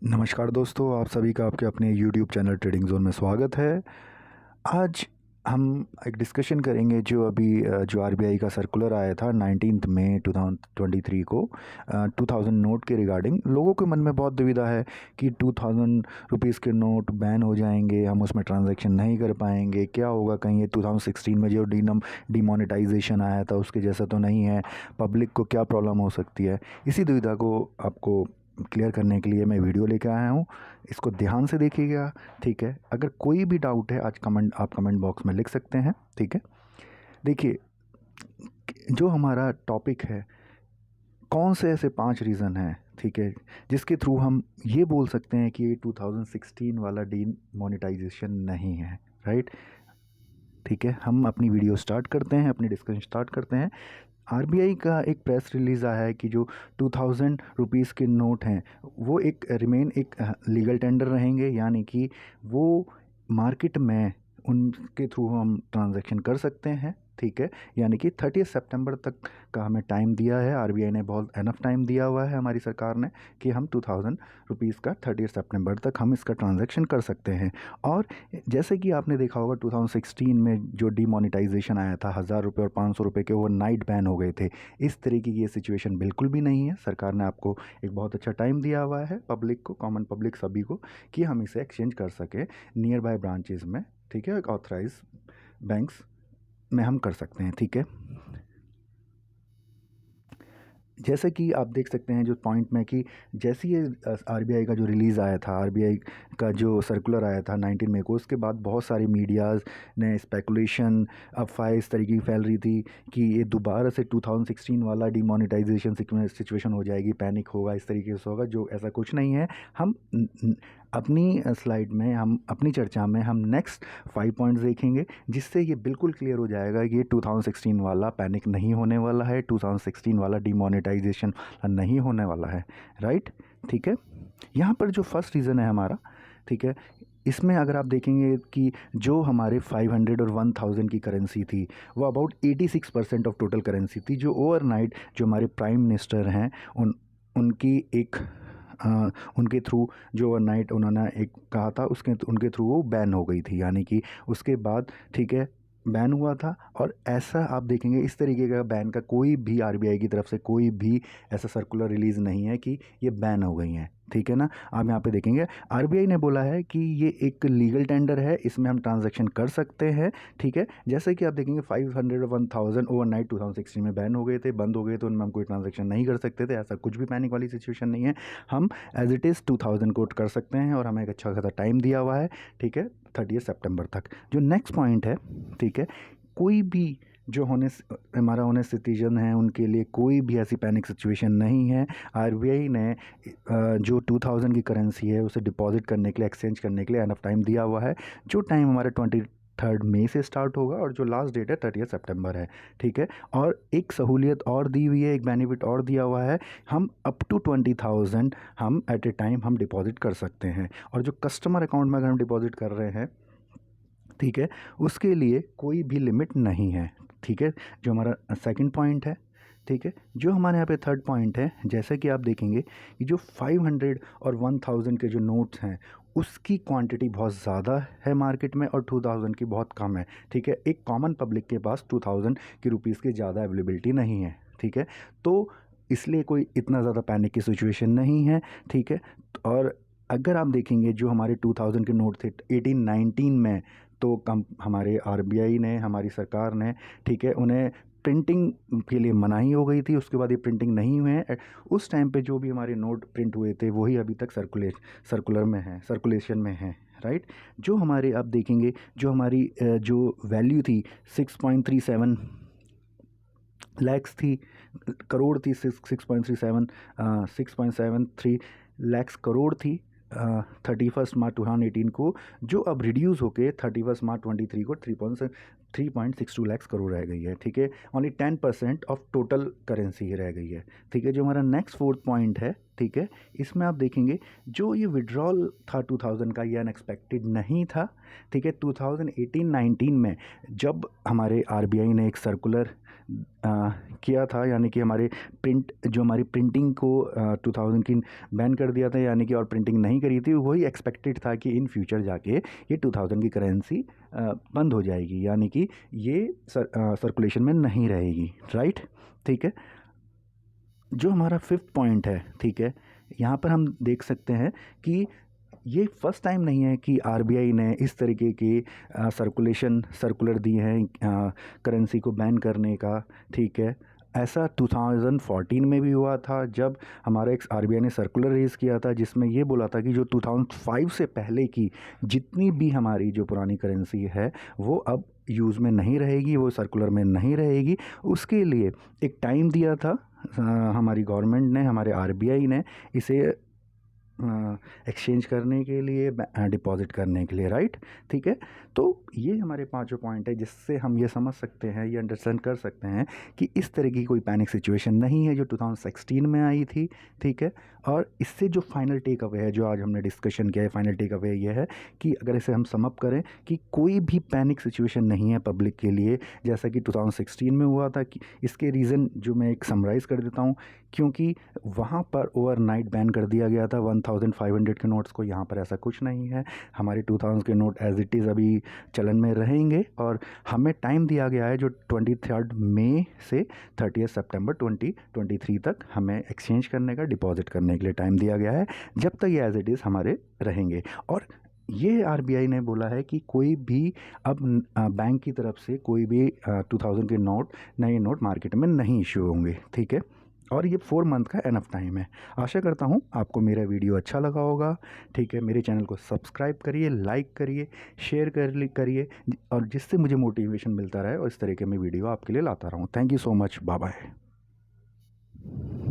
नमस्कार दोस्तों, आप सभी का आपके अपने YouTube चैनल ट्रेडिंग जोन में स्वागत है। आज हम एक डिस्कशन करेंगे जो अभी जो आरबीआई का सर्कुलर आया था 19 मई 2023 को 2000 नोट के रिगार्डिंग। लोगों के मन में बहुत दुविधा है कि 2000 रुपीज़ के नोट बैन हो जाएंगे, हम उसमें ट्रांजैक्शन नहीं कर पाएंगे, क्या होगा, कहीं ये 2016 में जो डीमोनेटाइजेशन आया था उसके जैसा तो नहीं है, पब्लिक को क्या प्रॉब्लम हो सकती है। इसी दुविधा को आपको क्लियर करने के लिए मैं वीडियो लेकर आया हूँ। इसको ध्यान से देखिएगा, ठीक है। अगर कोई भी डाउट है आज आप कमेंट बॉक्स में लिख सकते हैं, ठीक है। देखिए, जो हमारा टॉपिक है, कौन से ऐसे 5 रीज़न हैं, ठीक है, जिसके थ्रू हम ये बोल सकते हैं कि ये 2016 वाला डीमोनेटाइजेशन नहीं है, राइट। ठीक है, हम अपनी वीडियो स्टार्ट करते हैं, अपनी डिस्कशन स्टार्ट करते हैं। आरबीआई का एक प्रेस रिलीज़ आया है कि जो 2000 रुपीज़ के नोट हैं वो एक लीगल टेंडर रहेंगे, यानी कि वो मार्केट में उनके थ्रू हम ट्रांजैक्शन कर सकते हैं, ठीक है। यानी कि 30 सितंबर तक का हमें टाइम दिया है, आरबीआई ने बहुत एनफ टाइम दिया हुआ है हमारी सरकार ने कि हम 2000 रुपीज़ का 30 सितंबर तक हम इसका ट्रांजैक्शन कर सकते हैं। और जैसे कि आपने देखा होगा 2016 में जो डीमोनेटाइजेशन आया था, 1000 रुपये और 500 रुपये के वो नाइट बैन हो गए थे। इस तरीके की ये सिचुएशन बिल्कुल भी नहीं है। सरकार ने आपको एक बहुत अच्छा टाइम दिया हुआ है, पब्लिक को, कॉमन पब्लिक सभी को, कि हम इसे एक्सचेंज कर सकें नियर बाय ब्रांचेज में, ठीक है, ऑथराइज बैंक्स में हम कर सकते हैं, ठीक है। जैसे कि आप देख सकते हैं जो पॉइंट में कि जैसे ये आरबीआई का जो रिलीज़ आया था, आरबीआई का जो सर्कुलर आया था 19 मई को, उसके बाद बहुत सारी मीडियाज़ ने स्पेकुलेशन, अफवाहें इस तरीके की फैल रही थी कि ये दोबारा से 2016 वाला डिमोनेटाइजेशन सिचुएशन हो जाएगी, पैनिक होगा, इस तरीके से होगा। जो ऐसा कुछ नहीं है। हम अपनी स्लाइड में, हम अपनी चर्चा में हम नेक्स्ट 5 पॉइंट्स देखेंगे, जिससे ये बिल्कुल क्लियर हो जाएगा कि ये 2016 वाला पैनिक नहीं होने वाला है, 2016 वाला डिमोनेटाइजेशन नहीं होने वाला है, राइट, ठीक है। यहाँ पर जो फर्स्ट रीज़न है हमारा, ठीक है, इसमें अगर आप देखेंगे कि जो हमारे 500 और 1000 की करेंसी थी वो अबाउट 86% ऑफ टोटल करेंसी थी, जो ओवरनाइट जो हमारे प्राइम मिनिस्टर हैं उनकी एक उनके थ्रू जो ओवरनाइट उन्होंने एक कहा था, उसके उनके थ्रू वो बैन हो गई थी, यानी कि उसके बाद, ठीक है, बैन हुआ था। और ऐसा आप देखेंगे इस तरीके का बैन का कोई भी आरबीआई की तरफ से कोई भी ऐसा सर्कुलर रिलीज़ नहीं है कि ये बैन हो गई हैं, ठीक है ना। आप यहाँ पे देखेंगे आरबीआई ने बोला है कि ये एक लीगल टेंडर है, इसमें हम ट्रांजैक्शन कर सकते हैं, ठीक है। जैसे कि आप देखेंगे 500 और 1000 ओवरनाइट 2016 में बैन हो गए थे, बंद हो गए थे, उनमें हम कोई ट्रांजैक्शन नहीं कर सकते थे। ऐसा कुछ भी पैनिक वाली सिचुएशन नहीं है। हम एज इट इज़ 2000 कोट कर सकते हैं और हमें एक अच्छा खासा टाइम दिया हुआ है, ठीक है, 30 सितंबर तक। जो नेक्स्ट पॉइंट है, ठीक है, कोई भी जो हमारा होने सिटीजन है उनके लिए कोई भी ऐसी पैनिक सिचुएशन नहीं है। आरबीआई ने जो 2000 की करेंसी है उसे डिपॉजिट करने के लिए, एक्सचेंज करने के लिए एनफ टाइम दिया हुआ है, जो टाइम हमारा 23 मई से स्टार्ट होगा और जो लास्ट डेट है 30 सितंबर है, ठीक है। और एक सहूलियत और दी हुई है, एक बेनिफिट और दिया हुआ है, हम अप टू 20,000 हम एट ए टाइम हम डिपॉजिट कर सकते हैं। और जो कस्टमर अकाउंट में अगर हम डिपॉजिट कर रहे हैं, ठीक है, उसके लिए कोई भी लिमिट नहीं है, ठीक है। जो हमारा सेकंड पॉइंट है, ठीक है, जो हमारे यहाँ पे थर्ड पॉइंट है, जैसे कि आप देखेंगे कि जो 500 और 1000 के जो नोट्स हैं उसकी क्वांटिटी बहुत ज़्यादा है मार्केट में और 2000 की बहुत कम है, ठीक है। एक कॉमन पब्लिक के पास 2000 की रुपीज़ की ज़्यादा अवेलेबिलिटी नहीं है, ठीक है। तो इसलिए कोई इतना ज़्यादा पैनिक की सिचुएशन नहीं है, ठीक है। और अगर आप देखेंगे जो हमारे 2000 के नोट थे 18-19 में, तो कम हमारे आरबीआई ने, हमारी सरकार ने, ठीक है, उन्हें प्रिंटिंग के लिए मनाही हो गई थी। उसके बाद ये प्रिंटिंग नहीं हुए हैं। उस टाइम पे जो भी हमारे नोट प्रिंट हुए थे वही अभी तक सर्कुलर में है, सर्कुलेशन में है, राइट। जो हमारे आप देखेंगे जो हमारी जो वैल्यू थी 6.37 लैक्स थी, करोड़ थी, 6.73 लैक्स करोड़ थी 31 मार्च 2018 को, जो अब रिड्यूस होके 31 मार्च 2023 को 3.62 लैक्स करोड़ रह गई है, ठीक है। ओनली 10% ऑफ टोटल करेंसी ही रह गई है, ठीक है। जो हमारा नेक्स्ट फोर्थ पॉइंट है, ठीक है, इसमें आप देखेंगे जो ये विड्रॉल था 2000 का, ये अनएक्सपेक्टेड नहीं था, ठीक है। 2018-19 में जब हमारे आरबीआई ने एक सर्कुलर किया था, यानी कि हमारे हमारी प्रिंटिंग को 2000 की बैन कर दिया था, यानी कि और प्रिंटिंग नहीं करी थी, वही एक्सपेक्टेड था कि इन फ्यूचर जाके ये 2000 की करेंसी बंद हो जाएगी, यानी कि ये सर्कुलेशन में नहीं रहेगी, राइट। ठीक है, जो हमारा फिफ्थ पॉइंट है, ठीक है, यहाँ पर हम देख सकते हैं कि ये फर्स्ट टाइम नहीं है कि आरबीआई ने इस तरीके की सर्कुलर दिए हैं करेंसी को बैन करने का। ठीक है, ऐसा 2014 में भी हुआ था, जब हमारा एक आरबीआई ने सर्कुलर रेज़ किया था जिसमें ये बोला था कि जो 2005 से पहले की जितनी भी हमारी जो पुरानी करेंसी है वो अब यूज़ में नहीं रहेगी, वो सर्कुलर में नहीं रहेगी। उसके लिए एक टाइम दिया था हमारी गवर्नमेंट ने, हमारे आरबीआई ने, इसे एक्सचेंज करने के लिए, डिपॉज़िट करने के लिए, राइट। ठीक है, तो ये हमारे पांचों पॉइंट है जिससे हम ये समझ सकते हैं, ये अंडरस्टैंड कर सकते हैं कि इस तरह की कोई पैनिक सिचुएशन नहीं है जो 2016 में आई थी। ठीक है, और इससे जो फाइनल टेक अवे है, जो आज हमने डिस्कशन किया है, फाइनल टेक अवे ये है कि अगर इसे हम सम अप करें कि कोई भी पैनिक सिचुएशन नहीं है पब्लिक के लिए जैसा कि 2016 में हुआ था। कि इसके रीज़न जो मैं एक समराइज़ कर देता हूँ, क्योंकि वहाँ पर ओवरनाइट बैन कर दिया गया था 1500 के नोट्स को। यहाँ पर ऐसा कुछ नहीं है, हमारे 2000 के नोट एज इट इज़ अभी चलन में रहेंगे, और हमें टाइम दिया गया है जो 23 मई से 30 सितंबर 2023 तक हमें एक्सचेंज करने का, डिपॉजिट करने के लिए टाइम दिया गया है, जब तक ये एज इट इज़ हमारे रहेंगे। और ये आरबीआई ने बोला है कि कोई भी अब बैंक की तरफ से कोई भी 2000 के नए नोट मार्केट में नहीं इशू होंगे। ठीक है, और ये 4 मंथ का एनफ टाइम है। आशा करता हूँ आपको मेरा वीडियो अच्छा लगा होगा। ठीक है, मेरे चैनल को सब्सक्राइब करिए, लाइक करिए, शेयर करिए, और जिससे मुझे मोटिवेशन मिलता रहे और इस तरीके में वीडियो आपके लिए लाता रहूँ। Thank you so much, bye bye.